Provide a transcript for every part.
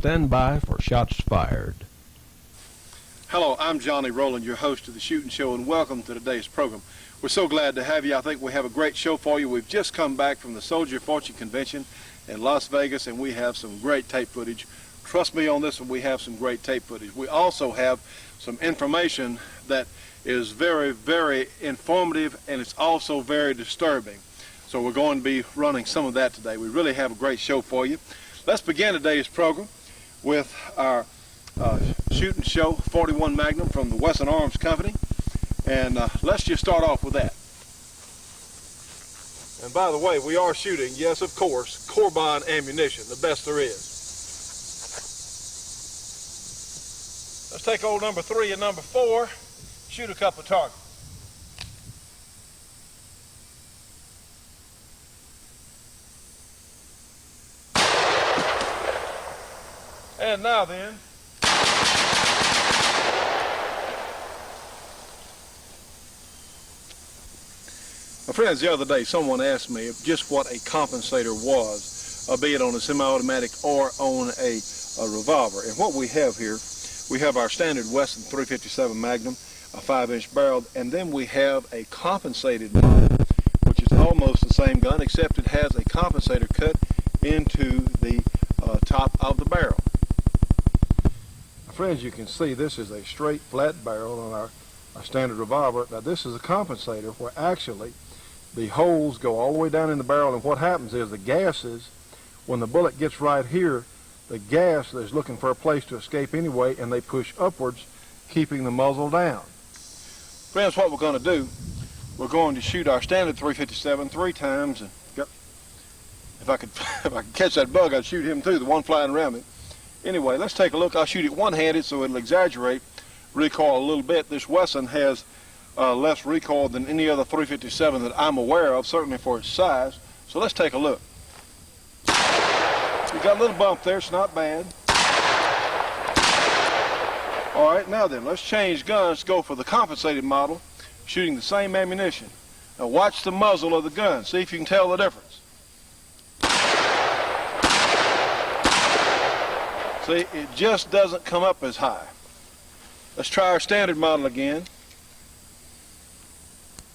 stand by for shots fired. Hello, I'm Johnny Rowland, your host of the Shootin' Show, and welcome to today's program. We're so glad to have you. I think we have a great show for you. We've just come back from the Soldier of Fortune Convention in Las Vegas, and we have some great tape footage. Trust me on this one, we have some great tape footage. We also have some information that is very, very informative, and it's also very disturbing. So we're going to be running some of that today. We really have a great show for you. Let's begin today's program with our Shootin' Show 41 Magnum from the Wesson Arms Company. And let's just start off with that. And by the way, we are shooting, yes, of course, Corbon ammunition, the best there is. Let's take old number 3 and number 4, shoot a couple of targets. And now then, my friends, the other day someone asked me just what a compensator was, be it on a semi-automatic or on a revolver. And what we have here, we have our standard Wesson 357 Magnum, a 5-inch barrel, and then we have a compensated model, which is almost the same gun, except it has a compensator cut into the top of the barrel. Friends, you can see this is a straight flat barrel on our standard revolver. Now this is a compensator where actually the holes go all the way down in the barrel, and what happens is the gases, when the bullet gets right here, the gas is looking for a place to escape anyway, and they push upwards, keeping the muzzle down. Friends, what we're going to do, we're going to shoot our standard 357 3 times, and if I could catch that bug, I'd shoot him too, the one flying around me. Anyway, let's take a look. I'll shoot it one-handed so it'll exaggerate recoil a little bit. This Wesson has less recoil than any other 357 that I'm aware of, certainly for its size. So let's take a look. You got a little bump there, it's not bad. All right, now then, let's change guns, go for the compensated model, shooting the same ammunition. Now watch the muzzle of the gun, see if you can tell the difference. See, it just doesn't come up as high. Let's try our standard model again.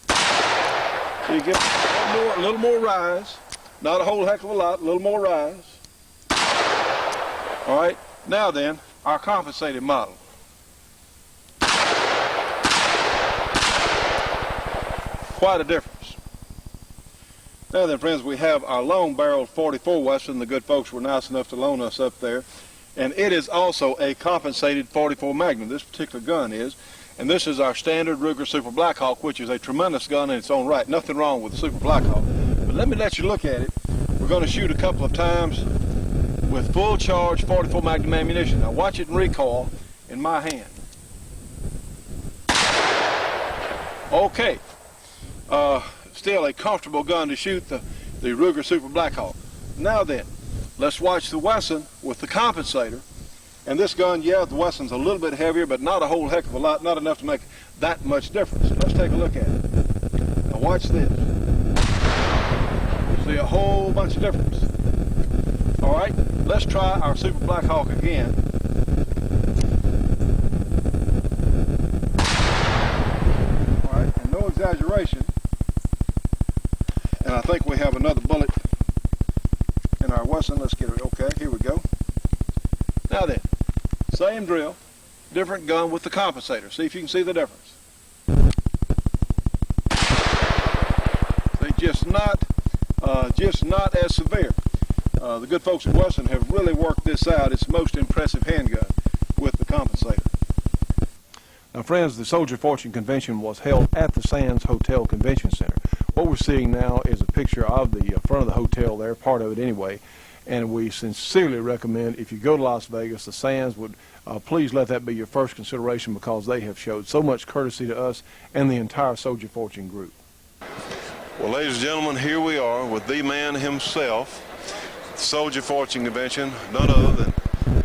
So you get a little more rise. Not a whole heck of a lot, a little more rise. All right, now then, our compensated model. Quite a difference. Now then, friends, we have our long barrel 44 Wesson. The good folks were nice enough to loan us up there. And it is also a compensated 44 Magnum, this particular gun is. And this is our standard Ruger Super Blackhawk, which is a tremendous gun in its own right. Nothing wrong with the Super Blackhawk. But let me let you look at it. We're going to shoot a couple of times with full charge 44 Magnum ammunition. Now watch it recoil in my hand. Okay. Still a comfortable gun to shoot the Ruger Super Blackhawk. Now then, let's watch the Wesson with the compensator. And this gun, yeah, the Wesson's a little bit heavier, but not a whole heck of a lot, not enough to make that much difference. Let's take a look at it. Now watch this. See a whole bunch of difference. All right, let's try our Super Blackhawk again. All right, and no exaggeration. And I think we have another bullet in our Wesson. Let's get it. Okay, here we go. Now then, same drill, different gun with the compensator. See if you can see the difference. See, just not as severe. The good folks at Wesson have really worked this out. It's the most impressive handgun with the compensator. Now, friends, the Soldier Fortune Convention was held at the Sands Hotel Convention Center. What we're seeing now is a picture of the front of the hotel there, part of it anyway. And we sincerely recommend, if you go to Las Vegas, the Sands would please let that be your first consideration, because they have showed so much courtesy to us and the entire Soldier Fortune group. Well, ladies and gentlemen, here we are with the man himself, the Soldier Fortune Convention, none other than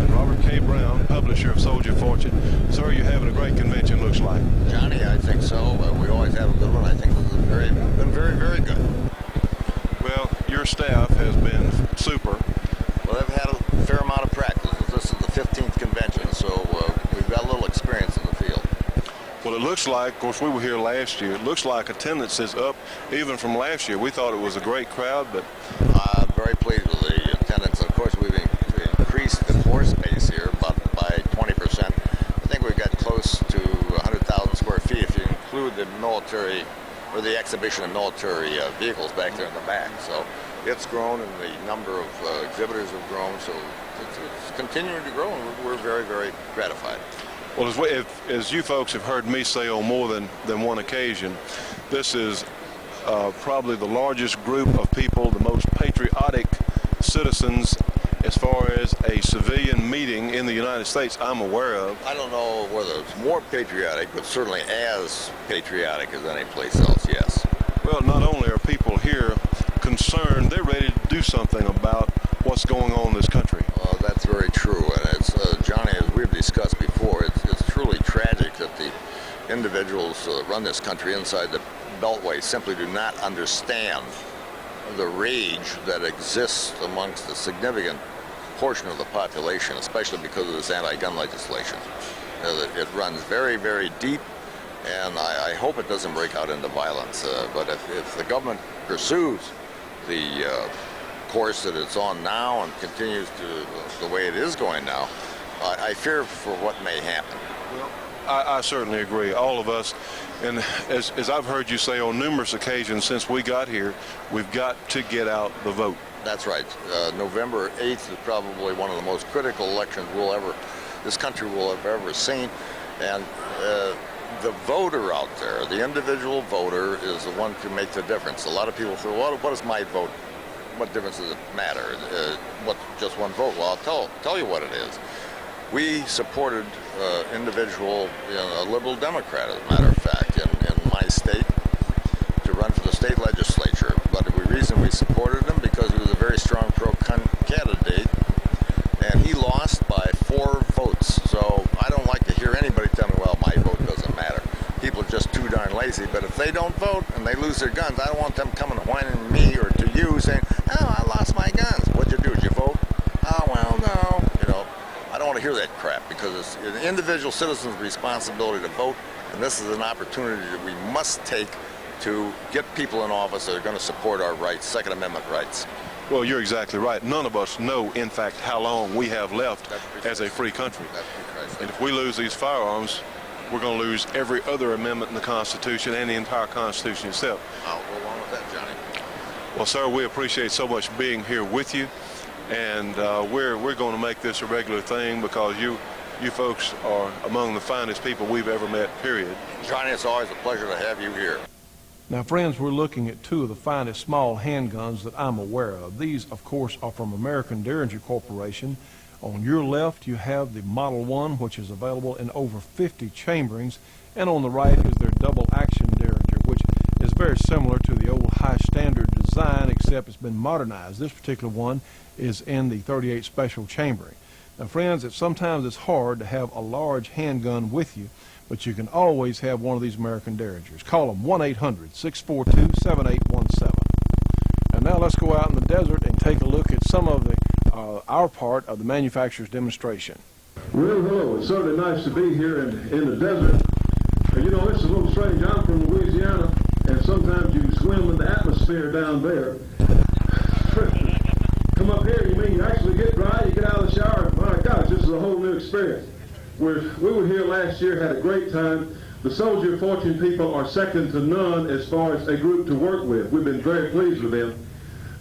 Robert K. Brown, publisher of Soldier Fortune. Sir, you're having a great convention, looks like. Johnny, I think so. We always have a good one. I think this has been very, very good. Well, your staff has been super. Well, they've had a fair amount of practice. This is the Well, it looks like, of course, we were here last year. It looks like attendance is up even from last year. We thought it was a great crowd, but I'm very pleased with the attendance. Of course, we've increased the floor space here by 20%. I think we've got close to 100,000 square feet if you include the military or the exhibition of military vehicles back there in the back. So it's grown, and the number of exhibitors have grown. So it's continuing to grow, and we're very, very gratified. well, as you folks have heard me say on more than one occasion, this is probably the largest group of people, the most patriotic citizens as far as a civilian meeting in the United States I'm aware of. I don't know whether it's more patriotic, but certainly as patriotic as any place else, yes. Well, not only are people here concerned, they're ready to do something about what's going on in this country. That's very true, and it's, Johnny, as we've discussed before, it's truly tragic that the individuals that run this country inside the Beltway simply do not understand the rage that exists amongst a significant portion of the population, especially because of this anti-gun legislation. It runs very, very deep, and I hope it doesn't break out into violence. But if the government pursues the course that it's on now and continues to the way it is going now, I fear for what may happen. Well, I certainly agree. All of us, and as I've heard you say on numerous occasions since we got here, we've got to get out the vote. That's right. November 8th is probably one of the most critical elections this country will have ever seen. And the voter out there, the individual voter, is the one who makes the difference. A lot of people say, what does my vote, what difference does it matter? What's just one vote? Well, I'll tell you what it is. We supported individual, a liberal Democrat, as a matter of fact, in my state to run for the state legislature. But the reason we supported him because he was a very strong pro-gun candidate, and he lost by 4 votes. So I don't like to hear anybody tell me, well, my vote doesn't matter. People are just too darn lazy. But if they don't vote and they lose their guns, I don't want them coming whining to me or to you saying, oh, I lost my guns. What'd you do? Did you vote? Oh, well, no. I don't want to hear that crap, because it's an individual citizen's responsibility to vote, and this is an opportunity that we must take to get people in office that are going to support our rights, Second Amendment rights. Well, you're exactly right. None of us know, in fact, how long we have left as a free country. And if we lose these firearms, we're going to lose every other amendment in the Constitution and the entire Constitution itself. I'll go along with that, Johnny. Well, sir, we appreciate so much being here with you. And we're going to make this a regular thing, because you folks are among the finest people we've ever met, period. Johnny, it's always a pleasure to have you here. Now, friends, we're looking at 2 of the finest small handguns that I'm aware of. These, of course, are from American Derringer Corporation. On your left, you have the Model 1, which is available in over 50 chamberings. And on the right is their double-action Derringer, which is very similar to the old high-standard design, except it's been modernized. This particular one is in the 38 special chambering. Now, friends, sometimes it's hard to have a large handgun with you, but you can always have one of these American Derringers. Call them 1-800-642-7817. And now let's go out in the desert and take a look at some of our part of the manufacturer's demonstration. Well, hello. It's certainly nice to be here in the desert. It's a little strange. I'm from Louisiana, and sometimes you swim in the atmosphere down there. Come up here, you mean you actually get dry, you get out of the shower. My gosh, this is a whole new experience. We were here last year, had a great time. The Soldier of Fortune people are second to none as far as a group to work with. We've been very pleased with them.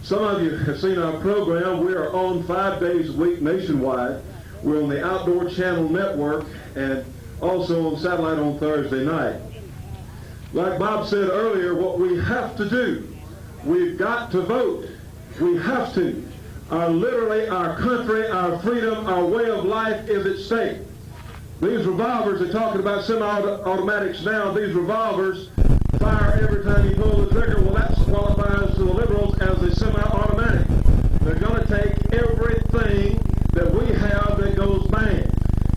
Some of you have seen our program. We are on 5 days a week nationwide. We're on the Outdoor Channel Network and also on satellite on Thursday night. Like Bob said earlier, what we have to do, we've got to vote. We have to. Literally, our country, our freedom, our way of life is at stake. These revolvers, they're talking about semi-automatics now. These revolvers fire every time you pull the trigger. Well, that qualifies to the liberals as a semi-automatic. They're going to take everything that we have that goes bang.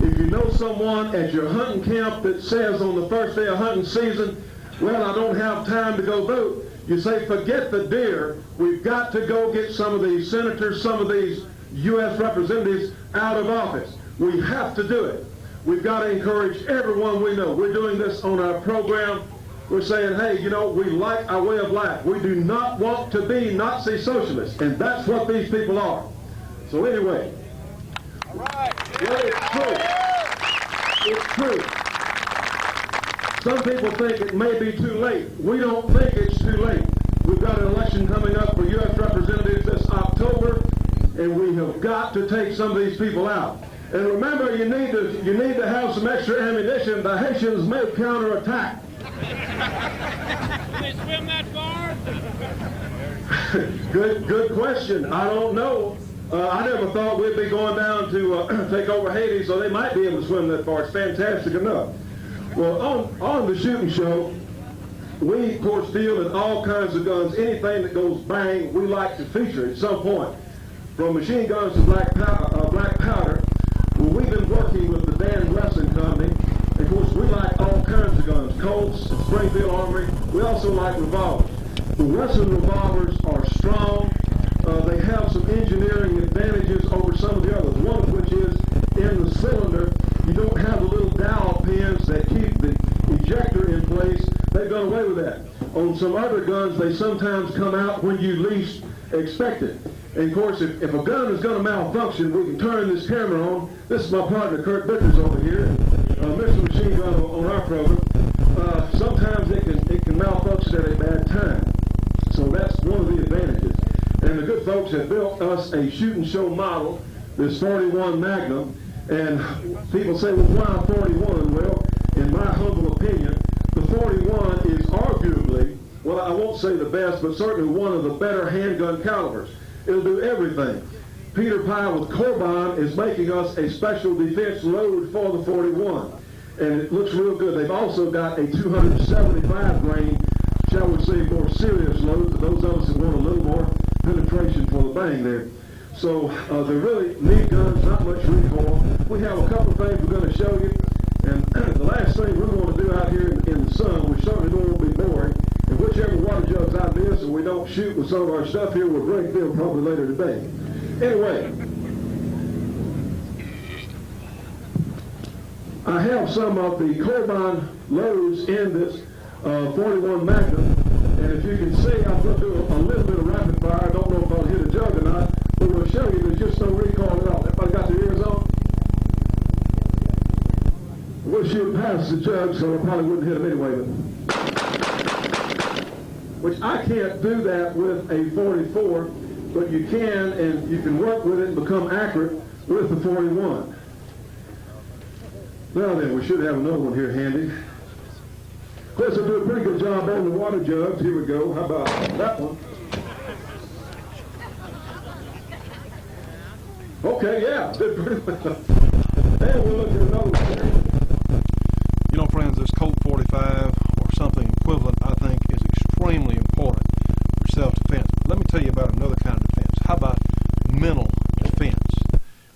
If you know someone at your hunting camp that says on the first day of hunting season, well, I don't have time to go vote, you say, forget the deer. We've got to go get some of these senators, some of these U.S. representatives out of office. We have to do it. We've got to encourage everyone we know. We're doing this on our program. We're saying, hey, you know, we like our way of life. We do not want to be Nazi socialists, and that's what these people are. So anyway, all right. Well, it's true. It's true. Some people think it may be too late. We don't think it's too late. We've got an election coming up for U.S. representatives this October, and we have got to take some of these people out. And remember, you need to have some extra ammunition. The Haitians may counterattack. Can they swim that far? Good question. I don't know. I never thought we'd be going down to take over Haiti, so they might be able to swim that far. It's fantastic enough. Well, on the shooting show, we, of course, deal in all kinds of guns. Anything that goes bang, we like to feature at some point. From machine guns to black powder. Well, we've been working with the Dan Blessing Company. Of course, we like all kinds of guns. Colts, Springfield Armory. We also like revolvers. The Western revolvers are strong. They have some engineering advantages over some of the others, one of which is in the cylinder, you don't have the little dowel pins that keep the ejector in place. They've done away with that. On some other guns, they sometimes come out when you least expect it. And of course, if a gun is going to malfunction, we can turn this camera on. This is my partner, Kurt Vickers, over here, Mr. Machine Gun on our program. Sometimes it can malfunction at a bad time. So that's one of the advantages. And the good folks have built us a shooting show model, this 41 Magnum. And people say, well, why 41? Well, in my humble opinion, the 41 is arguably, well, I won't say the best, but certainly one of the better handgun calibers. It'll do everything. Peter Pye with Corbin is making us a special defense load for the 41. And it looks real good. They've also got a 275 grain, shall we say, more serious load for those of us who want a little more penetration for the bang there. So they're really neat guns, not much recoil. We have a couple of things we're going to show you. And the last thing we're going to do out here in the sun, we certainly don't want to be boring. And whichever water jugs I miss and we don't shoot with some of our stuff here, we'll break them probably later today. Anyway, I have some of the Corbin loads in this 41 Magnum. And if you can see, I'm going to do a little bit of rapid fire. I don't know if I'll hit a jug or not, but we'll show you there's just no recoil at all. Everybody got their ears on? We'll shoot past the jug, so I probably wouldn't hit them anyway. Which I can't do that with a 44, but you can, and you can work with it and become accurate with the 41. Now then, we should have another one here handy. Of course, I do a pretty good job on the water jugs. Here we go. How about that one? Okay, yeah, did pretty well. And we'll look at another one here. You know, friends, this Colt 45 or something equivalent, I think, is extremely important for self-defense. But let me tell you about another kind of defense. How about mental defense?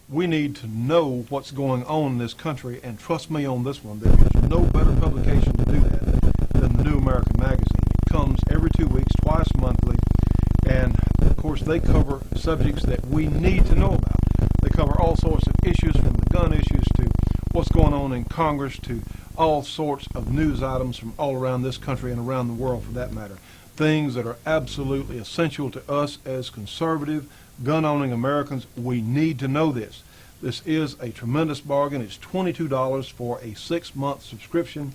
We need to know what's going on in this country, and trust me on this one, there is no better publication to do that than the New American Magazine. It comes every 2 weeks, twice monthly, and of course they cover subjects that we need to know about. They cover all sorts of issues, from the gun issues to what's going on in Congress to all sorts of news items from all around this country and around the world for that matter. Things that are absolutely essential to us as conservative, gun-owning Americans. We need to know this. This is a tremendous bargain. It's $22 for a 6-month subscription.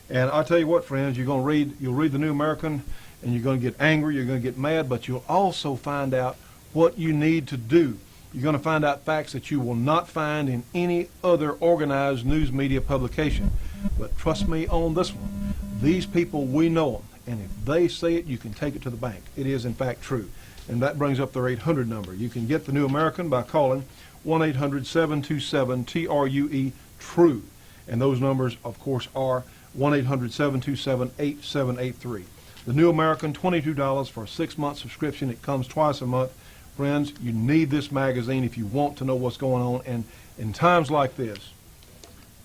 And I tell you what, friends, you'll read the New American, and you're going to get angry, you're going to get mad, but you'll also find out what you need to do. You're going to find out facts that you will not find in any other organized news media publication. But trust me on this one. These people, we know them. And if they say it, you can take it to the bank. It is, in fact, true. And that brings up their 800 number. You can get the New American by calling 1-800-727-TRUE-TRUE. And those numbers, of course, are 1-800-727-8783. The New American, $22 for a 6-month subscription. It comes twice a month. Friends, you need this magazine if you want to know what's going on. And in times like this,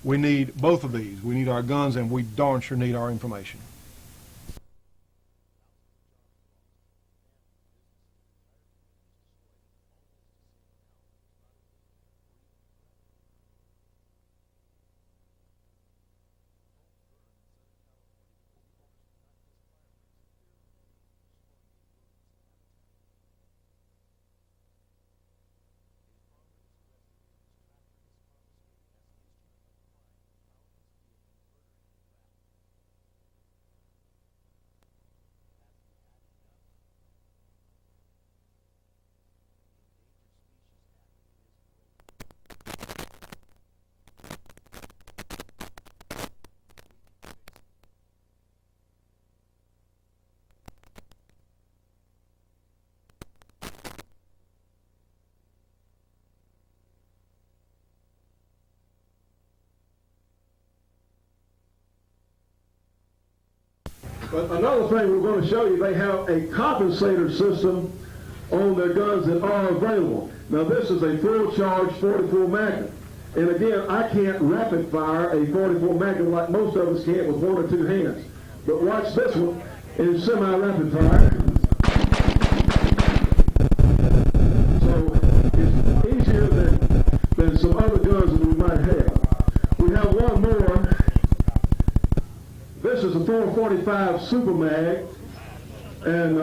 we need both of these. We need our guns, and we darn sure need our information. But another thing we're going to show you, they have a compensator system on their guns that are available. Now this is a full charge 44 Magnum. And again, I can't rapid fire a 44 Magnum like most of us can with one or two hands. But watch this one in semi-rapid fire. So it's easier than some other guns that we might have. We have one more. This is a 445 Super Mag, and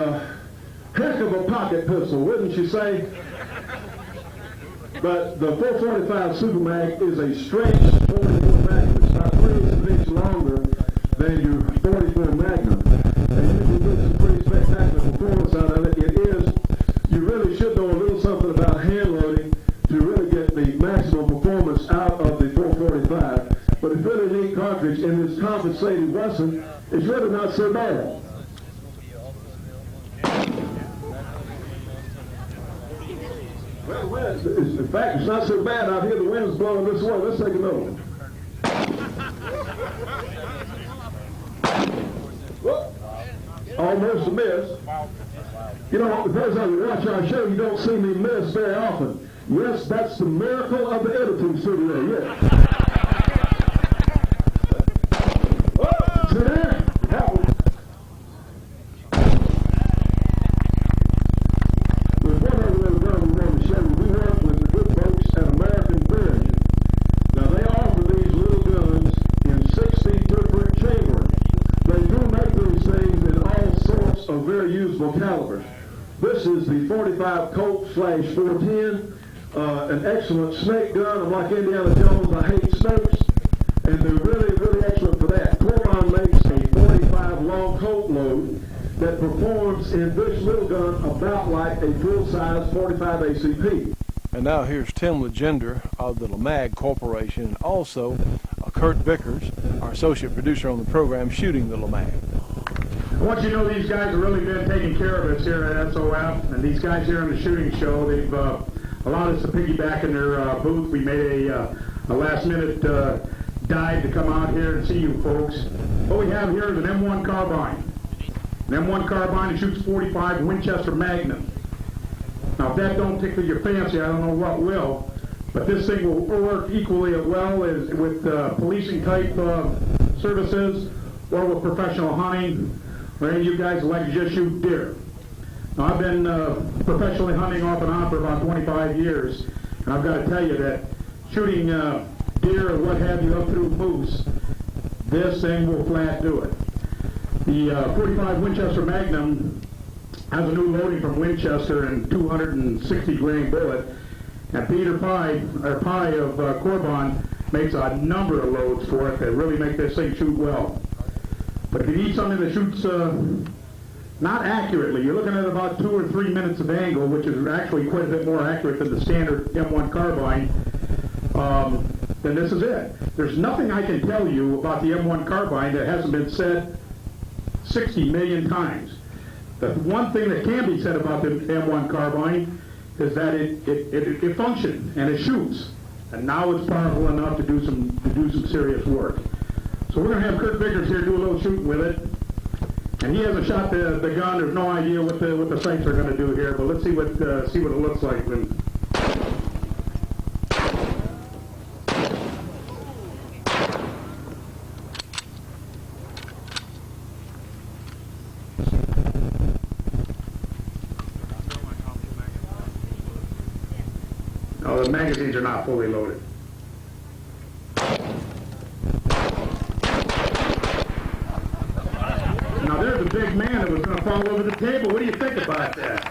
heck of a pocket pistol, wouldn't you say? But the 445 Super Mag is a straight 44 Magnum. It's about 3 inches longer than your 44 Magnum. And you can get some pretty spectacular performance out of it. It is, you really should know a little something about hand loading to really get the maximum performance out of the 445. But it's really neat cartridge, and this compensated Wesson is really not so bad. Well, in fact, it's not so bad out here. The wind's blowing this way. Let's take another one. Whoop. Almost a miss. You know, because I watch our show, you don't see me miss very often. Yes, that's the miracle of the editing studio, yes. See there? That one. There's one other little gun we want to show you. We work with the good folks at American Derringer. Now they offer these little guns in 60 different chambers. They do make these things in all sorts of very usable calibers. This is the 45 Colt /410, an excellent snake gun. I'm like Indiana Jones, I hate snakes, and they're really, really excellent for that. Corbon makes a 45 long Colt load that performs in this little gun about like a full-size 45 ACP. And now here's Tim Legender of the LeMag Corporation, and also Kurt Vickers, our associate producer on the program, shooting the LeMag. I want you to know these guys have really been taking care of us here at SOF, and these guys here on the shooting show, they've allowed us to piggyback in their booth. We made a last-minute dive to come out here and see you folks. What we have here is an M1 carbine. An M1 carbine that shoots 45 Winchester Magnum. Now, if that don't tickle your fancy, I don't know what will. But this thing will work equally as well as with policing type services or with professional hunting, or any of you guys that like to just shoot deer. Now, I've been professionally hunting off and on for about 25 years, and I've got to tell you that shooting deer or what have you up through moose, this thing will flat do it. The 45 Winchester Magnum has a new loading from Winchester and 260 grain bullet, and Peter Pye of Corbon makes a number of loads for it that really make this thing shoot well. But if you need something that shoots not accurately, you're looking at about 2 or 3 minutes of angle, which is actually quite a bit more accurate than the standard M1 carbine, then this is it. There's nothing I can tell you about the M1 carbine that hasn't been said 60 million times. The one thing that can be said about the M1 carbine is that it functions and it shoots, and now it's powerful enough to do some serious work. So we're going to have Kurt Vickers here do a little shooting with it, and he hasn't shot the gun. There's no idea what the sights are going to do here, but let's see what it looks like when. No, the magazines are not fully loaded. Now there's a big man that was going to fall over the table. What do you think about that?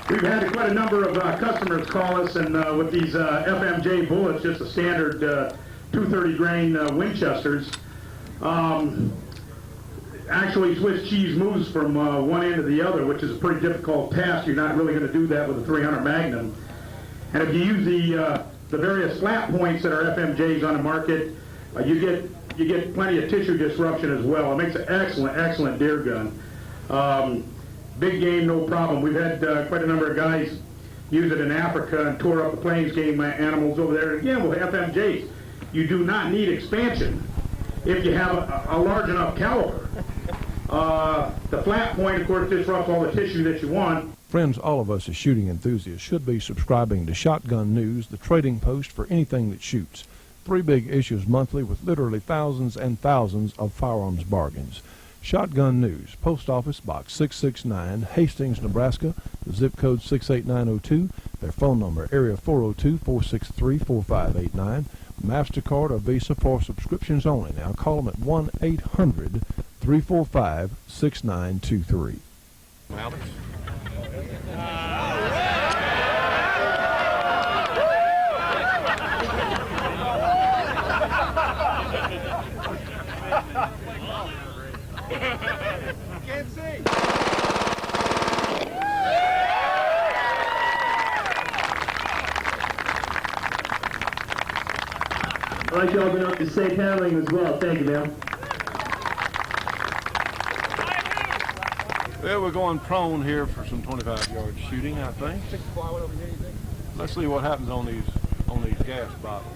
We've had quite a number of customers call us, and with these FMJ bullets, just a standard 230 grain Winchesters, actually Swiss cheese moves from one end to the other, which is a pretty difficult task. You're not really going to do that with a 300 Magnum. And if you use the various flat points that are FMJs on the market, you get plenty of tissue disruption as well. It makes an excellent deer gun. Big game, no problem. We've had quite a number of guys use it in Africa and tore up the plains game animals over there. Again, with FMJs, you do not need expansion. if you have a large enough caliber. The flat point, of course, disrupts all the tissue that you want. Friends, all of us as shooting enthusiasts should be subscribing to Shotgun News, the trading post for anything that shoots. 3 big issues monthly with literally thousands and thousands of firearms bargains. Shotgun News, Post Office Box 669, Hastings, Nebraska, the zip code 68902, their phone number, area 402-463-4589, MasterCard or Visa for subscriptions only. Now call them at 1-800-345-6923. Alex? Can't see. I'd like y'all been up to safe handling as well. Thank you, ma'am. Well, we're going prone here for some 25-yard shooting, I think. Let's see what happens on these gas bottles.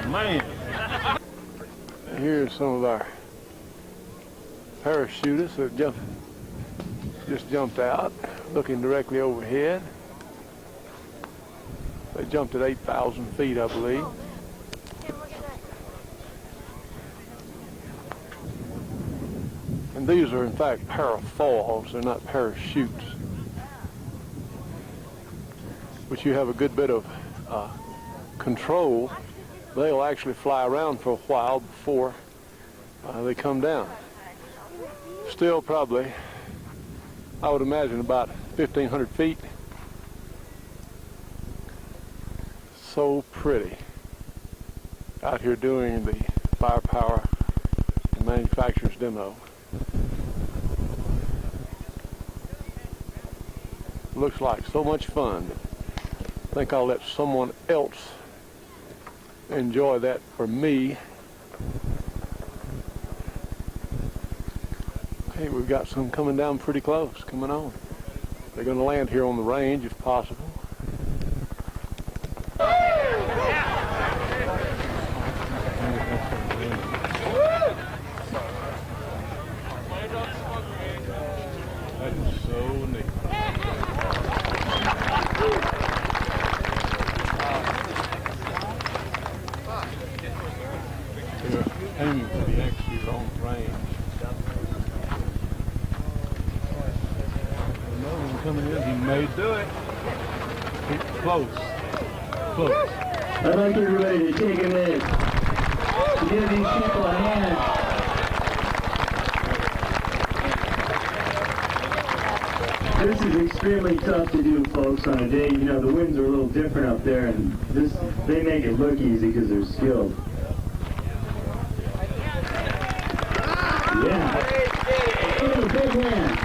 Man, here's some of our parachutists that just jumped out, looking directly overhead. They jumped at 8,000 feet, I believe. And these are in fact parafoils, they're not parachutes. But you have a good bit of control. They'll actually fly around for a while before they come down. Still probably, I would imagine, about 1,500 feet. So pretty out here doing the firepower and manufacturer's demo. Looks like so much fun. I think I'll let someone else enjoy that for me. Okay, we've got some coming down pretty close, coming on. They're going to land here on the range if possible. That is so neat. They're aiming for the exterior on the range. Another one coming in, he may do it. Keep close. Close. I'd like everybody to take a minute to give these people a hand. This is extremely tough to do, folks, on a day, you know, the winds are a little different up there, and they make it look easy because they're skilled. Yeah. Give them a big hand.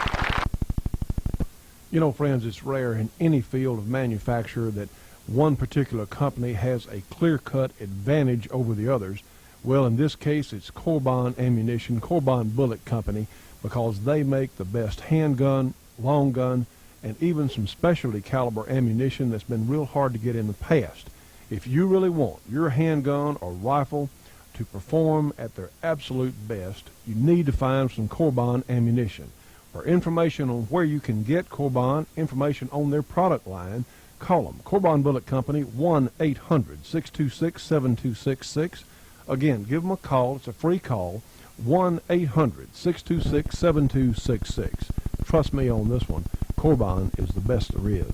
You know, friends, it's rare in any field of manufacture that one particular company has a clear-cut advantage over the others. Well, in this case, it's Corbin Ammunition, Corbin Bullet Company, because they make the best handgun, long gun, and even some specialty caliber ammunition that's been real hard to get in the past. If you really want your handgun or rifle to perform at their absolute best, you need to find some Corbin ammunition. For information on where you can get Corbin, information on their product line, call them. Corbin Bullet Company, 1-800-626-7266. Again, give them a call. It's a free call, 1-800-626-7266. Trust me on this one. Corbin is the best there is.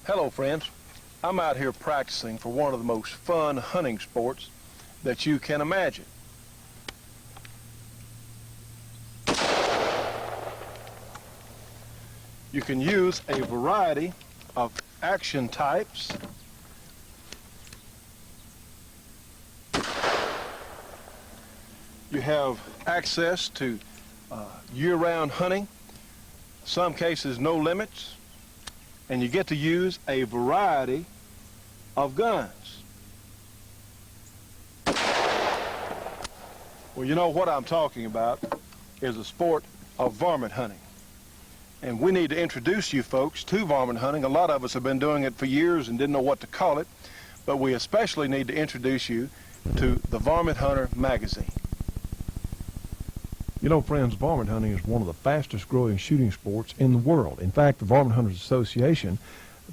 Hello, friends. I'm out here practicing for one of the most fun hunting sports that you can imagine. You can use a variety of action types. You have access to year-round hunting, some cases no limits, and you get to use a variety of guns. Well, you know what I'm talking about is the sport of varmint hunting. And we need to introduce you folks to varmint hunting. A lot of us have been doing it for years and didn't know what to call it, but we especially need to introduce you to the Varmint Hunter magazine. You know, friends, varmint hunting is one of the fastest growing shooting sports in the world. In fact, the Varmint Hunters Association,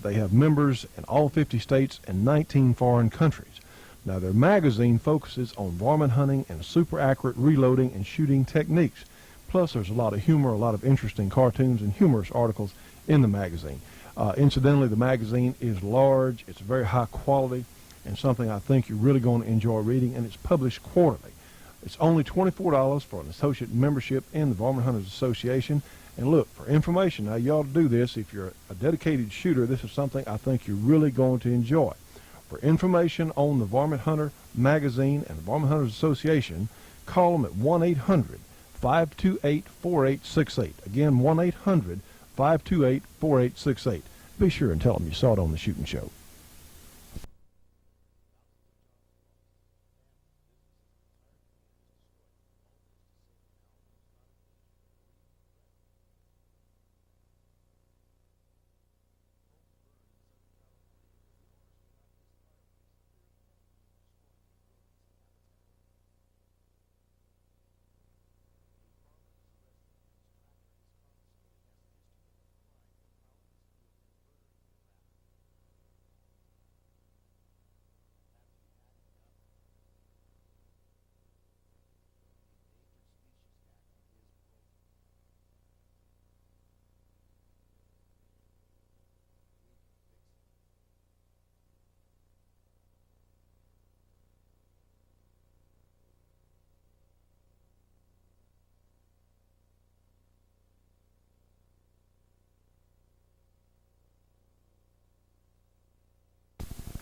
they have members in all 50 states and 19 foreign countries. Now, their magazine focuses on varmint hunting and super accurate reloading and shooting techniques. Plus, there's a lot of humor, a lot of interesting cartoons and humorous articles in the magazine. Incidentally, the magazine is large, it's very high quality, and something I think you're really going to enjoy reading, and it's published quarterly. It's only $24 for an associate membership in the Varmint Hunters Association. And look, for information, now you ought to do this. If you're a dedicated shooter, this is something I think you're really going to enjoy. For information on the Varmint Hunter magazine and the Varmint Hunters Association, call them at 1-800-528-4868. Again, 1-800-528-4868. Be sure and tell them you saw it on the Shooting Show.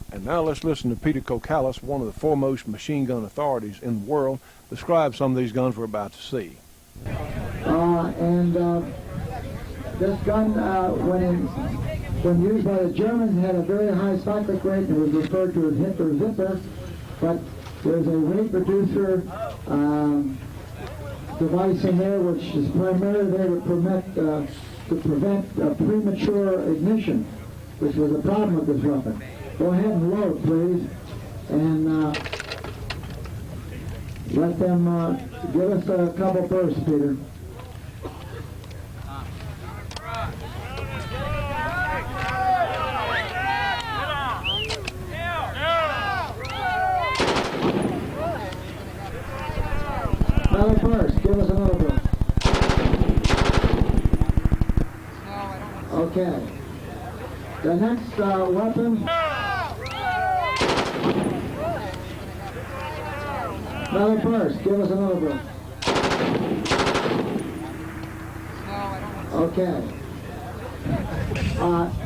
And now let's listen to Peter Kokalis, one of the foremost machine gun authorities in the world, describe some of these guns we're about to see. This gun, when used by the Germans, had a very high cyclic rate and it was referred to as Hitler Zipper, but there's a rate reducer device in there which is primarily there to prevent premature ignition, which was a problem with this weapon. Go ahead and load, please, and let them give us a couple bursts, Peter. Another burst. Give us another burst. Okay. The next weapon. Another burst. Give us another burst. Okay.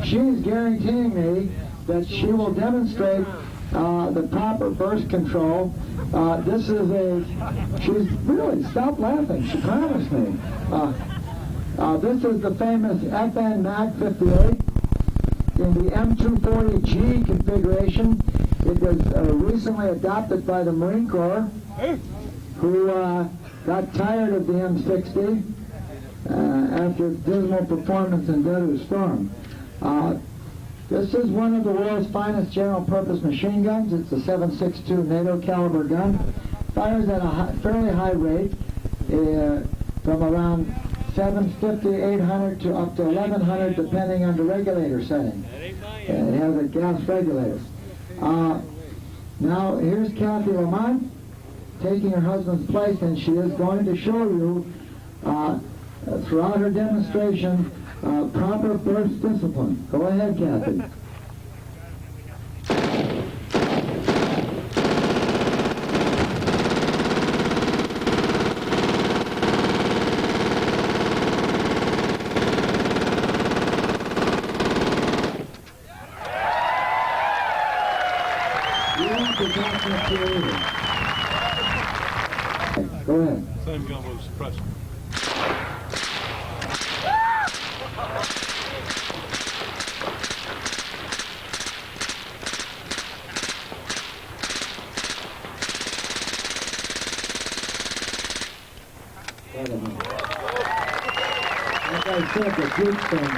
She's guaranteeing me that she will demonstrate the proper burst control. This is she's really, stop laughing, she promised me. This is the famous FN Mag 58 in the M240G configuration. It was recently adopted by the Marine Corps, who got tired of the M60 after its dismal performance in Desert Storm. This is one of the world's finest general-purpose machine guns. It's a 7.62 NATO caliber gun. Fires at a fairly high rate, from around 750, 800 to up to 1100, depending on the regulator setting. And it has a gas regulator. Now here's Kathy Lamont taking her husband's place, and she is going to show you throughout her demonstration proper burst discipline. Go ahead, Kathy. Go ahead. Same gun with a suppressor. Like I said, the Duke's thing.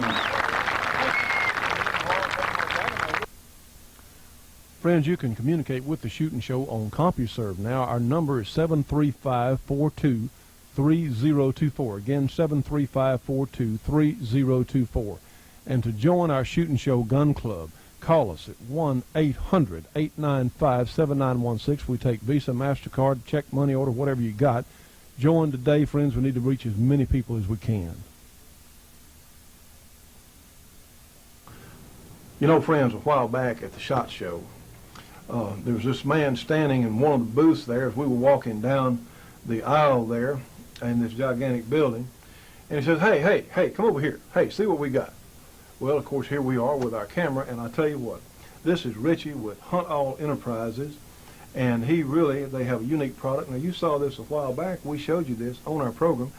Friends, you can communicate with the Shootin' Show on CompuServe. Now, our number is 735-42-3024. Again, 735-42-3024. And to join our Shootin' Show Gun Club, call us at 1-800-895-7916. We take Visa, MasterCard, check, money order, whatever you got. Join today, friends. We need to reach as many people as we can. You know, friends, a while back at the SHOT Show, there was this man standing in one of the booths there as we were walking down the aisle there in this gigantic building. And he says, hey, come over here. Hey, see what we got. Well, of course, here we are with our camera, and I tell you what, this is Richie with Hunt All Enterprises, and they have a unique product. Now, you saw this a while back. We showed you this on our program,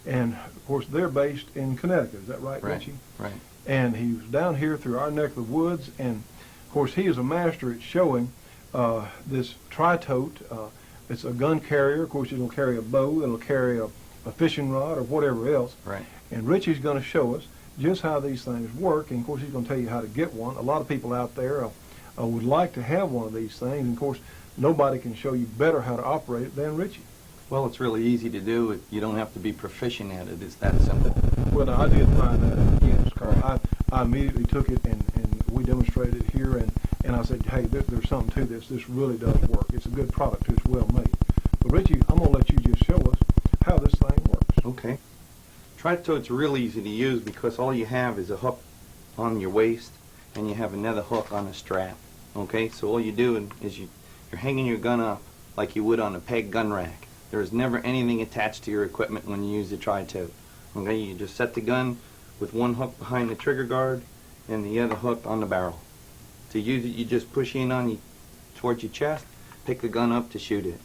and, of course, they're based in Connecticut. Is that right, Richie? Right. And he was down here through our neck of the woods, and, of course, he is a master at showing this tri-tote. It's a gun carrier. Of course, it'll carry a bow, it'll carry a fishing rod or whatever else. Right. And Richie's going to show us just how these things work, and, of course, he's going to tell you how to get one. A lot of people out there would like to have one of these things, and, of course, nobody can show you better how to operate it than Richie. Well, it's really easy to do. You don't have to be proficient at it. It's that simple. Well, no, I did find that out. Yes, Carl. I immediately took it, and we demonstrated it here, and I said, hey, there's something to this. This really does work. It's a good product, too. It's well made. But, Richie, I'm going to let you just show us how this thing works. Okay. Tri-tote's real easy to use because all you have is a hook on your waist, and you have another hook on a strap. Okay? So all you do is you're hanging your gun up like you would on a peg gun rack. There is never anything attached to your equipment when you use the tri-tote. Okay, you just set the gun with one hook behind the trigger guard and the other hook on the barrel. To use it, you just push in towards your chest, pick the gun up to shoot it.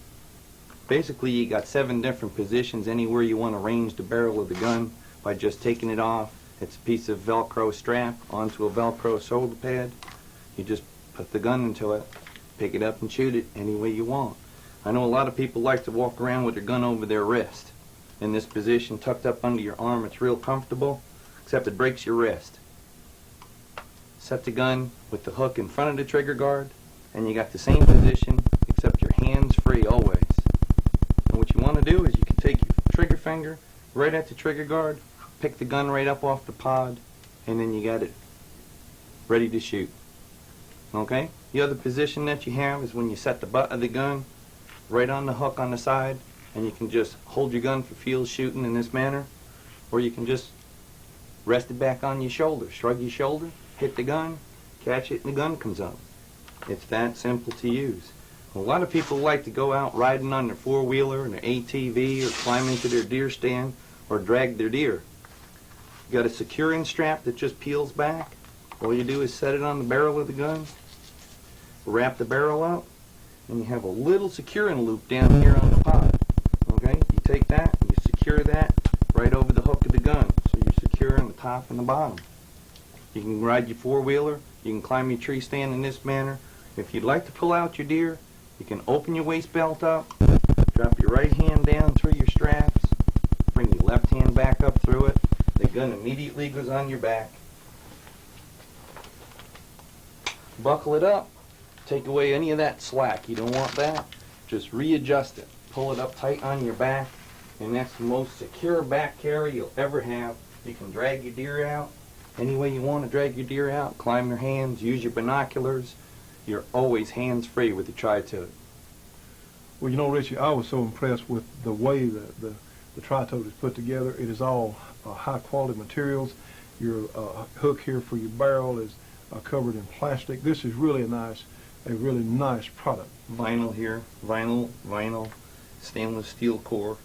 Basically, you got 7 different positions anywhere you want to range the barrel of the gun by just taking it off. It's a piece of Velcro strap onto a Velcro shoulder pad. You just put the gun into it, pick it up and shoot it any way you want. I know a lot of people like to walk around with their gun over their wrist. In this position, tucked up under your arm, it's real comfortable, except it breaks your wrist. Set the gun with the hook in front of the trigger guard, and you got the same position, except your hands free always. And what you want to do is you can take your trigger finger right at the trigger guard, pick the gun right up off the pod, and then you got it ready to shoot. Okay? The other position that you have is when you set the butt of the gun right on the hook on the side, and you can just hold your gun for field shooting in this manner, or you can just rest it back on your shoulder, shrug your shoulder, hit the gun, catch it, and the gun comes up. It's that simple to use. A lot of people like to go out riding on their four-wheeler and their ATV, or climb into their deer stand, or drag their deer. You got a securing strap that just peels back. All you do is set it on the barrel of the gun, wrap the barrel up, and you have a little securing loop down here on the pod. Okay? You take that and you secure that right over the hook of the gun. So you're securing the top and the bottom. You can ride your four-wheeler, you can climb your tree stand in this manner. If you'd like to pull out your deer, you can open your waist belt up, drop your right hand down through your straps, bring your left hand back up through it. The gun immediately goes on your back. buckle it up, take away any of that slack. You don't want that. Just readjust it. Pull it up tight on your back, and that's the most secure back carry you'll ever have. You can drag your deer out any way you want to drag your deer out. Climb your hands, use your binoculars. You're always hands-free with the tri-tote. Well, you know, Richie, I was so impressed with the way the tri-tote is put together. It is all high-quality materials. Your hook here for your barrel is covered in plastic. This is really a really nice product. Vinyl here, vinyl, stainless steel core,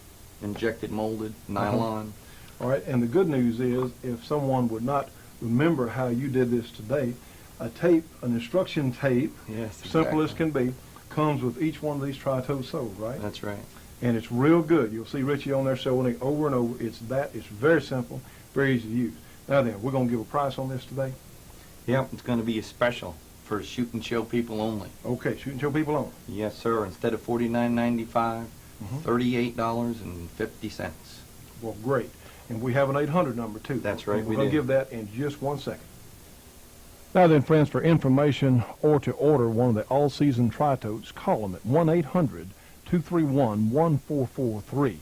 injected molded, nylon. All right, and the good news is, if someone would not remember how you did this today, an instruction tape, Yes, simple as exactly. can be, comes with each one of these tri-tote soles, right? That's right. And it's real good. You'll see Richie on there showing it over and over. It's very simple, very easy to use. Now then, we're going to give a price on this today. Yep, it's going to be a special for shooting show people only. Okay, Shootin' Show people on. Yes, sir. Instead of $49.95, $38.50. Well, great. And we have an 800 number, too. That's right, We're we going to do. give that in just 1 second. Now then, friends, for information or to order one of the all-season tri-totes, call them at 1-800-231-1443.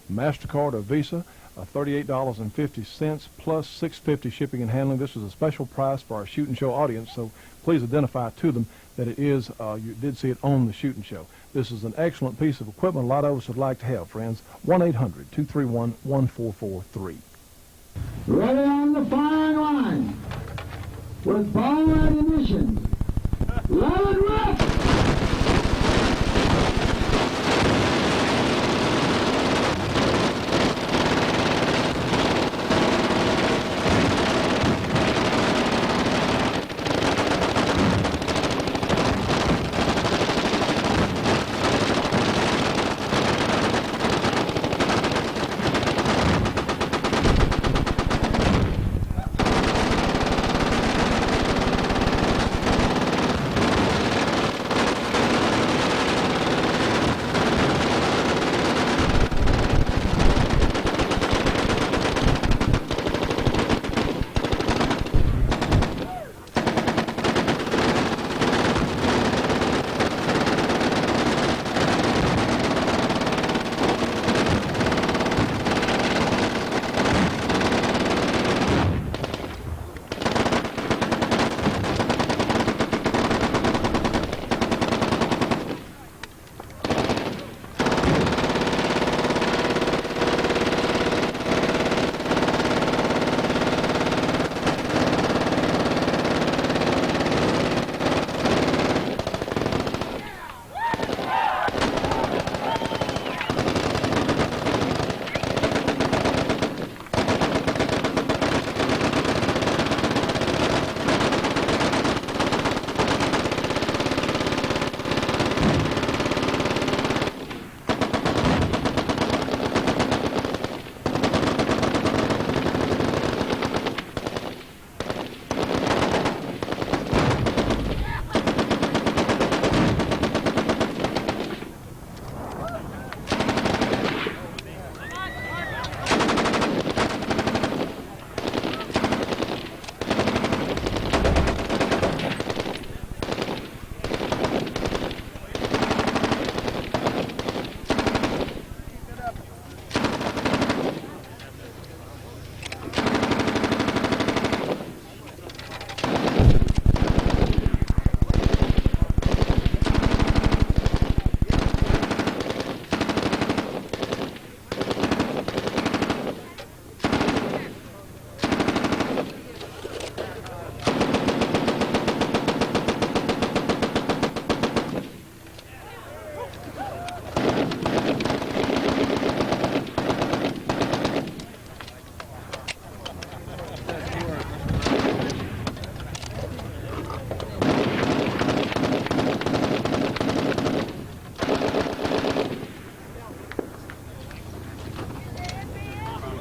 MasterCard or Visa, $38.50 plus $6.50 shipping and handling. This is a special price for our Shootin' Show audience, so please identify to them that it is, you did see it on the Shootin' Show. This is an excellent piece of equipment a lot of us would like to have, friends. 1-800-231-1443. Ready on the firing line with ball ammunition. Let it rip!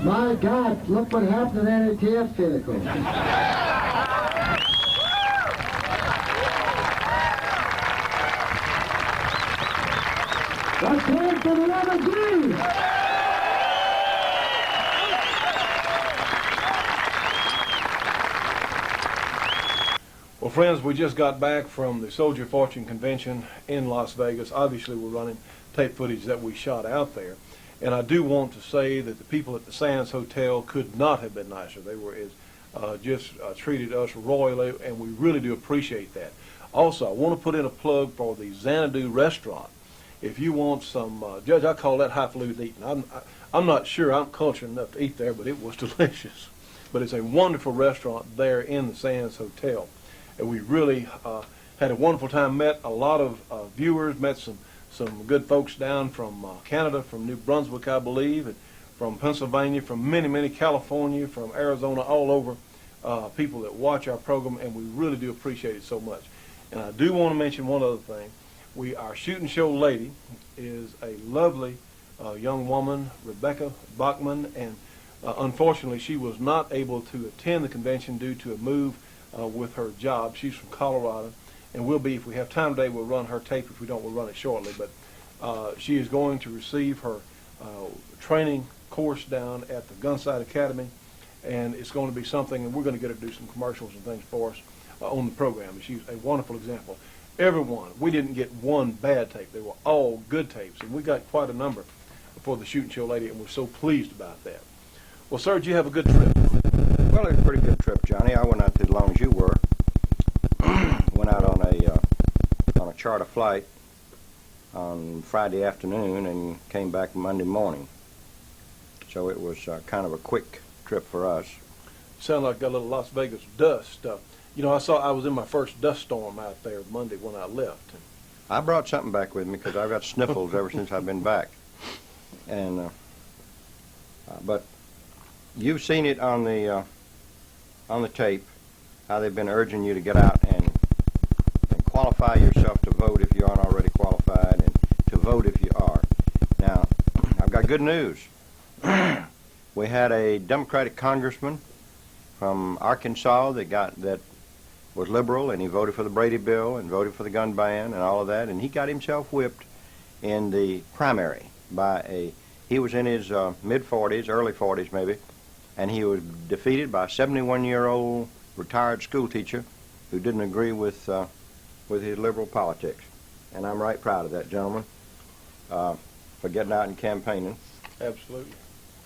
My God, look what happened to that ATF vehicle. Let's hear it for the number three. Well, friends, we just got back from the Soldier of Fortune convention in Las Vegas. Obviously, we're running tape footage that we shot out there. And I do want to say that the people at the Sands Hotel could not have been nicer. They were treated us royally, and we really do appreciate that. Also, I want to put in a plug for the Xanadu restaurant. If you want some, Judge, I call that highfalutin eating. I'm not sure I'm cultured enough to eat there, but it was delicious. But it's a wonderful restaurant there in the Sands Hotel. And we really had a wonderful time, met a lot of viewers, met some good folks down from Canada, from New Brunswick, I believe, and from Pennsylvania, from many, California, from Arizona, all over, people that watch our program, and we really do appreciate it so much. And I do want to mention one other thing. Our shooting show lady is a lovely young woman, Rebecca Bachman, and unfortunately she was not able to attend the convention due to a move with her job. She's from Colorado, and if we have time today, we'll run her tape. If we don't, we'll run it shortly. But she is going to receive her training course down at the Gunsight Academy, and it's going to be something, and we're going to get her to do some commercials and things for us on the program. And she's a wonderful example. Everyone, we didn't get one bad tape. They were all good tapes, and we got quite a number for the shooting show lady, and we're so pleased about that. Well, sir, did you have a good trip? Well, it was a pretty good trip, Johnny. I went out as long as you were. Went out on a charter flight on Friday afternoon and came back Monday morning. So it was kind of a quick trip for us. Sound like got a little Las Vegas dust. You know, I was in my first dust storm out there Monday when I left. I brought something back with me because I've got sniffles ever since I've been back. And but you've seen it on the tape, how they've been urging you to get out and qualify yourself to vote if you aren't already qualified, and to vote if you are. Now, I've got good news. We had a Democratic congressman from Arkansas that was liberal, and he voted for the Brady bill and voted for the gun ban and all of that, and he got himself whipped in the primary he was in his mid-40s, early 40s maybe, and he was defeated by a 71-year-old retired school teacher who didn't agree with his liberal politics. And I'm right proud of that gentleman for getting out and campaigning. Absolutely.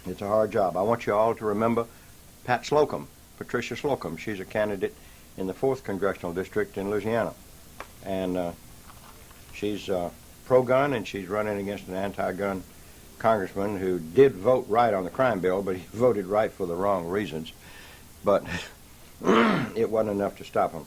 It's a hard job. I want you all to remember Pat Slocum, Patricia Slocum. She's a candidate in the 4th Congressional District in Louisiana. And she's pro-gun, and she's running against an anti-gun congressman who did vote right on the crime bill, but he voted right for the wrong reasons. But it wasn't enough to stop him.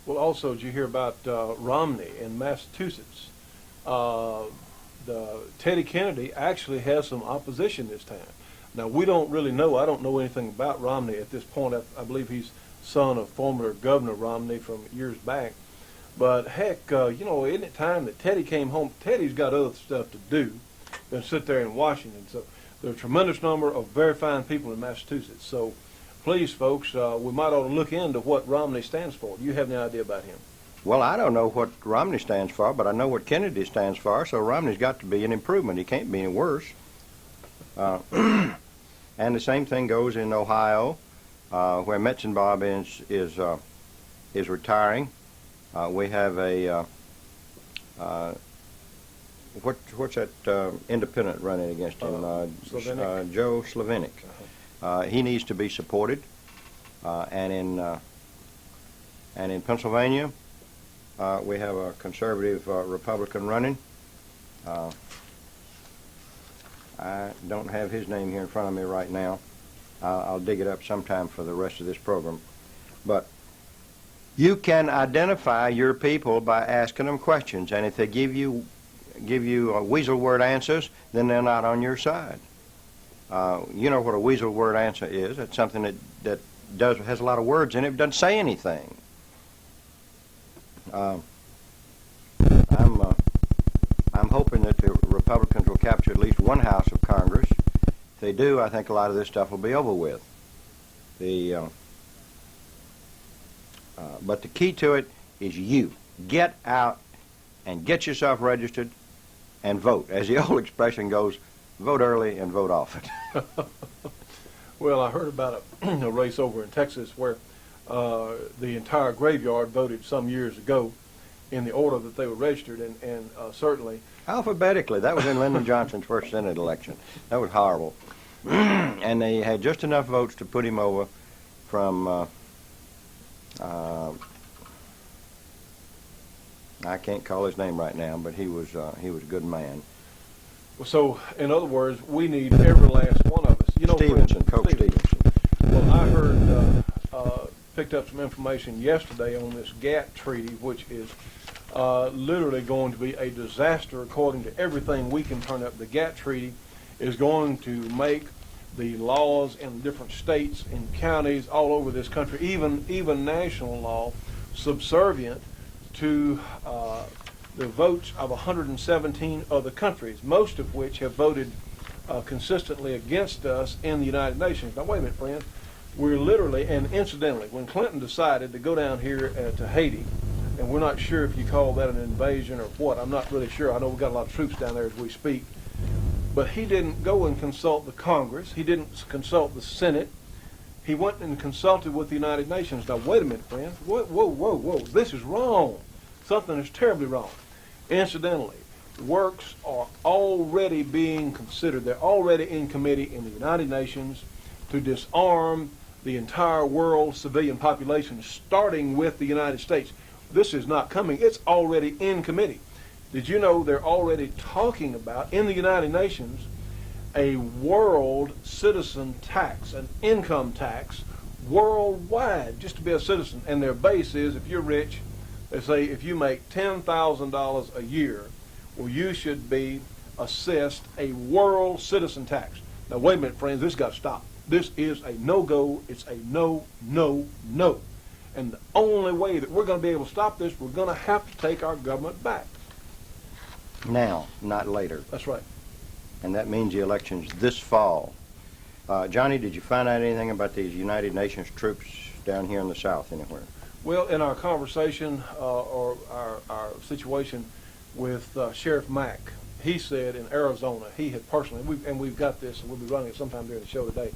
Well, also, did you hear about Romney in Massachusetts? Teddy Kennedy actually has some opposition this time. Now, we don't really know. I don't know anything about Romney at this point. I believe he's son of former Governor Romney from years back. But, heck, you know, isn't it time that Teddy came home? Teddy's got other stuff to do than sit there in Washington. So there's a tremendous number of very fine people in Massachusetts. So please, folks, we might ought to look into what Romney stands for. Do you have any idea about him? Well, I don't know what Romney stands for, but I know what Kennedy stands for, so Romney's got to be an improvement. He can't be any worse. And the same thing goes in Ohio, where Metzenbob is retiring. We have a what's that independent running against him? Joe Slavinik. He needs to be supported. And And in Pennsylvania, we have a conservative Republican running. I don't have his name here in front of me right now. I'll dig it up sometime for the rest of this program. But you can identify your people by asking them questions, and if they give you weasel word answers, then they're not on your side. You know what a weasel word answer is. It's something that has a lot of words in it, doesn't say anything. I'm hoping that the Republicans will capture at least one house of Congress. If they do, I think a lot of this stuff will be over with. But the key to it is you. Get out and get yourself registered and vote. As the old expression goes, vote early and vote often. Well, I heard about a race over in Texas where the entire graveyard voted some years ago in the order that they were registered, and certainly... Alphabetically. That was in Lyndon Johnson's first Senate election. That was horrible. And they had just enough votes to put him over from... I can't call his name right now, but he was a good man. So, in other words, we need every last one of us. You know, Stevenson, Coach Stevenson. Well, I heard, picked up some information yesterday on this GATT treaty, which is literally going to be a disaster according to everything we can turn up. The GATT treaty is going to make the laws in different states and counties all over this country, even national law, subservient to the votes of 117 other countries, most of which have voted consistently against us in the United Nations. Now, wait a minute, friends. We're literally, and incidentally, when Clinton decided to go down here to Haiti, and we're not sure if you call that an invasion or what, I'm not really sure. I know we've got a lot of troops down there as we speak. But he didn't go and consult the Congress. He didn't consult the Senate. He went and consulted with the United Nations. Now, wait a minute, friends. Whoa. This is wrong. Something is terribly wrong. Incidentally, works are already being considered. They're already in committee in the United Nations to disarm the entire world civilian population, starting with the United States. This is not coming. It's already in committee. Did you know they're already talking about, in the United Nations, a world citizen tax, an income tax, worldwide, just to be a citizen? And their base is, if you're rich, they say if you make $10,000 a year, well, you should be assessed a world citizen tax. Now, wait a minute, friends, this has got to stop. This is a no-go. It's a no. And the only way that we're going to be able to stop this, we're going to have to take our government back. Now, not later. That's right. And that means the elections this fall. Johnny, did you find out anything about these United Nations troops down here in the South anywhere? Well, in our conversation or our situation with Sheriff Mack, he said in Arizona, he had personally, and we've got this, and we'll be running it sometime during the show today,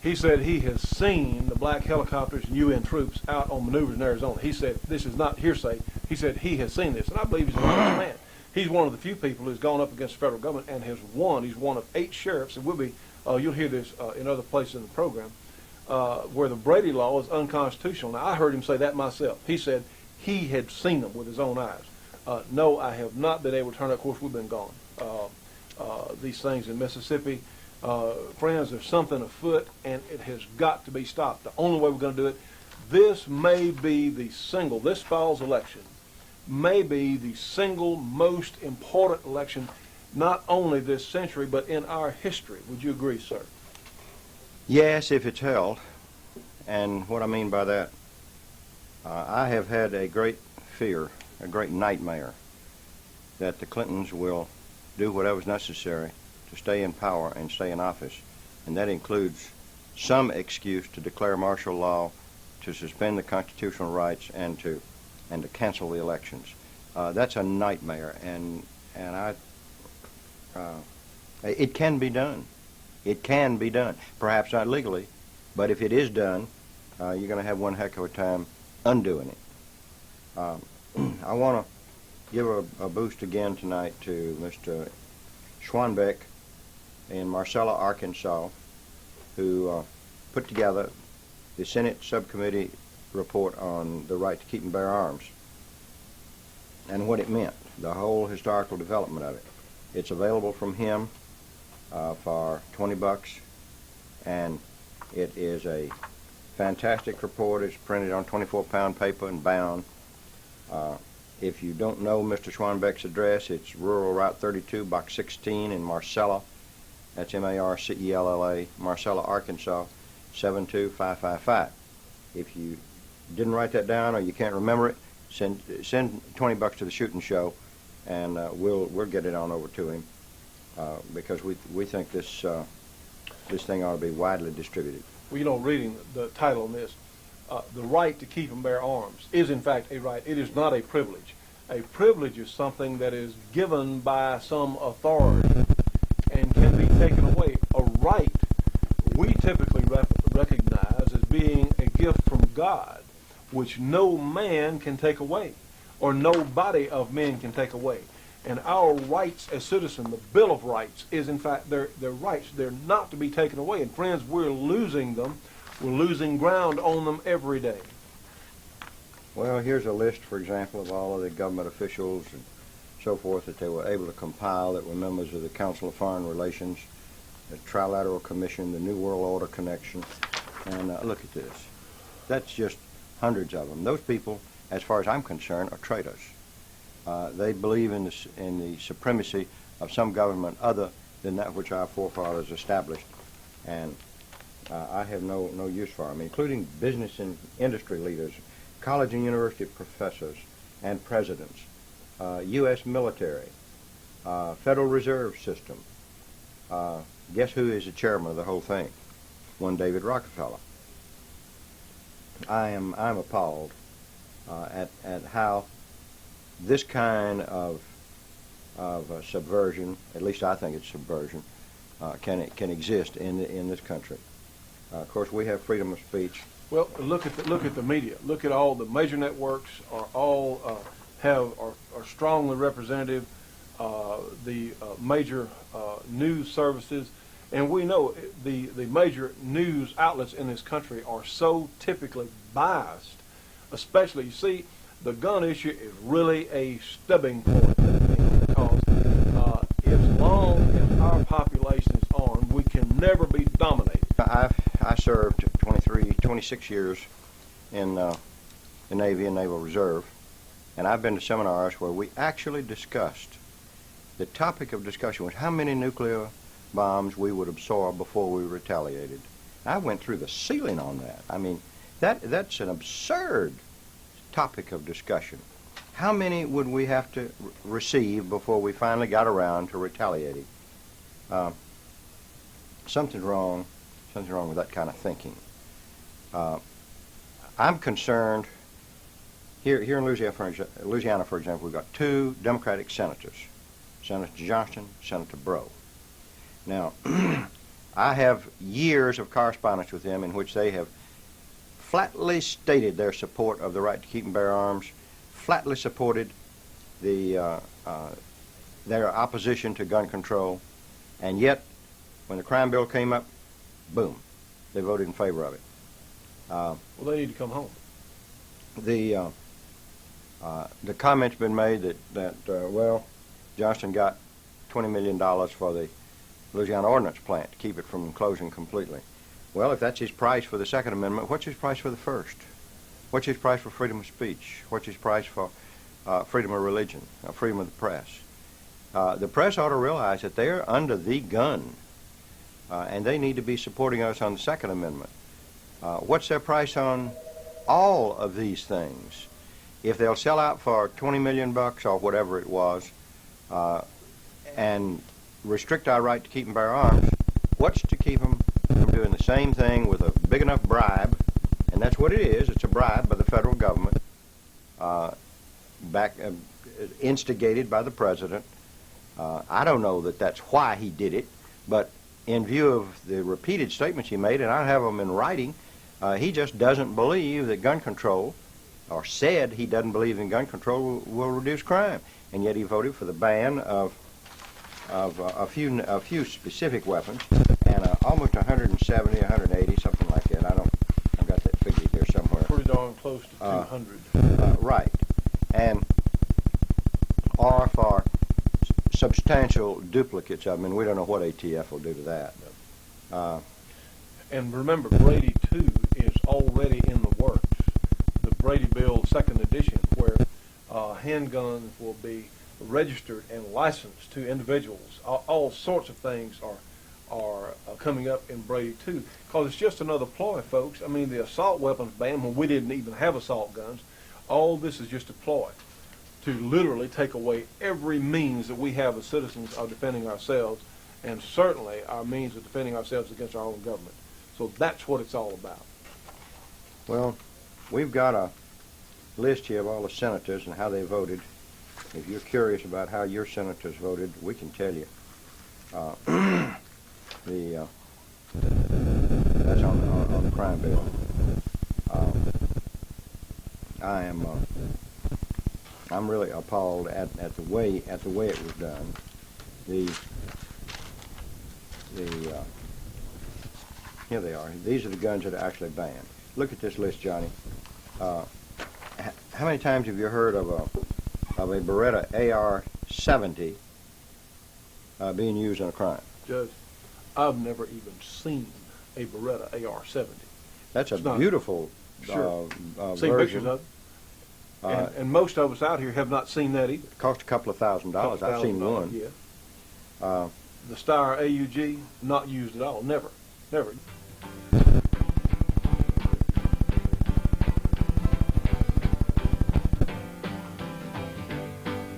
he said he has seen the black helicopters and UN troops out on maneuvers in Arizona. He said, this is not hearsay, he said he has seen this, and I believe he's an honest man. He's one of the few people who's gone up against the federal government and has won. He's one of 8 sheriffs, and we'll be, you'll hear this in other places in the program, where the Brady law is unconstitutional. Now, I heard him say that myself. He said he had seen them with his own eyes. No, I have not been able to turn up. Of course, we've been gone. These things in Mississippi, friends, there's something afoot, and it has got to be stopped. The only way we're going to do it, this may be this fall's election, may be the single most important election, not only this century, but in our history. Would you agree, sir? Yes, if it's held. And what I mean by that, I have had a great fear, a great nightmare, that the Clintons will do whatever's necessary to stay in power and stay in office. And that includes some excuse to declare martial law, to suspend the constitutional rights, and to cancel the elections. That's a nightmare, and it can be done. It can be done. Perhaps not legally, but if it is done, you're going to have one heck of a time undoing it. I want to give a boost again tonight to Mr. Schwanbeck in Marcella, Arkansas, who put together the Senate Subcommittee report on the right to keep and bear arms and what it meant, the whole historical development of it. It's available from him for $20, and it is a fantastic report. It's printed on 24-pound paper and bound. If you don't know Mr. Schwanbeck's address, it's Rural Route 32, Box 16 in Marcella. That's M-A-R-C-E-L-L-A, Marcella, Arkansas, 72555. If you didn't write that down or you can't remember it, send $20 to the shooting show, and we'll get it on over to him because we think this thing ought to be widely distributed. Well, you know, reading the title on this, the right to keep and bear arms is in fact a right. It is not a privilege. A privilege is something that is given by some authority and can be taken away. A right we typically recognize as being a gift from God, which no man can take away, or no body of men can take away. And our rights as citizens, the Bill of Rights, is in fact their rights. They're not to be taken away. And friends, we're losing them. We're losing ground on them every day. Well, here's a list, for example, of all of the government officials and so forth that they were able to compile that were members of the Council of Foreign Relations, the Trilateral Commission, the New World Order Connection. And look at this. That's just hundreds of them. Those people, as far as I'm concerned, are traitors. They believe in the supremacy of some government other than that which our forefathers established. And I have no use for them, including business and industry leaders, college and university professors and presidents, U.S. military, Federal Reserve System. Guess who is the chairman of the whole thing? One David Rockefeller. I'm appalled at how this kind of subversion, at least I think it's subversion, can exist in this country. Of course, we have freedom of speech. Well, look at the media. Look at all the major networks are strongly representative. The major news services, and we know the major news outlets in this country are so typically biased. Especially, you see, the gun issue is really a stubbing point because as long as our population is armed, we can never be dominated. I served 26 years in the Navy and Naval Reserve, and I've been to seminars where we actually discussed, the topic of discussion was how many nuclear bombs we would absorb before we retaliated. I went through the ceiling on that. I mean, that's an absurd topic of discussion. How many would we have to receive before we finally got around to retaliating? Something's wrong with that kind of thinking. I'm concerned, here in Louisiana, for example, we've got two Democratic senators, Senator Johnston, Senator Breaux. Now, I have years of correspondence with them in which they have flatly stated their support of the right to keep and bear arms, flatly supported their opposition to gun control, and yet, when the crime bill came up, boom, they voted in favor of it. Well, they need to come home. The comment's been made that well, Johnston got $20 million for the Louisiana Ordnance Plant to keep it from closing completely. Well, if that's his price for the Second Amendment, what's his price for the First? What's his price for freedom of speech? What's his price for freedom of religion, freedom of the press? The press ought to realize that they're under the gun, and they need to be supporting us on the Second Amendment. What's their price on all of these things? If they'll sell out for $20 million or whatever it was, and restrict our right to keep and bear arms, what's to keep them from doing the same thing with a big enough bribe? And that's what it is. It's a bribe by the federal government, instigated by the president. I don't know that that's why he did it, but in view of the repeated statements he made, and I have them in writing, he just doesn't believe that gun control, or said he doesn't believe in gun control will reduce crime, and yet he voted for the ban of a few specific weapons, and almost 170, 180, something like that. I've got that figure here somewhere. For darn close to 200. Right. And or for substantial duplicates of them, and we don't know what ATF will do to that. And remember, Brady 2 is already in the works. The Brady Bill second edition, where handguns will be registered and licensed to individuals. All sorts of things are coming up in Brady 2, because it's just another ploy, folks. I mean, the assault weapons ban, when we didn't even have assault guns, all this is just a ploy to literally take away every means that we have as citizens of defending ourselves, and certainly our means of defending ourselves against our own government. So that's what it's all about. Well, we've got a list here of all the senators and how they voted. If you're curious about how your senators voted, we can tell you. That's on the crime bill. I'm really appalled at the way it was done. Here they are. These are the guns that are actually banned. Look at this list, Johnny. How many times have you heard of a Beretta AR-70 being used in a crime? Judge, I've never even seen a Beretta AR-70. That's a beautiful seen version. Pictures of it. And most of us out here have not seen that either. It cost a couple of $1,000. I've seen one. Yeah. The Steyr AUG, not used at all. Never. Never.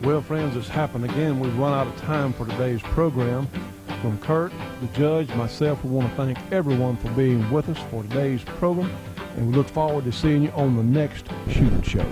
Well, friends, it's happened again. We've run out of time for today's program. From Kurt, the judge, myself, we want to thank everyone for being with us for today's program, and we look forward to seeing you on the next Shootin' Show.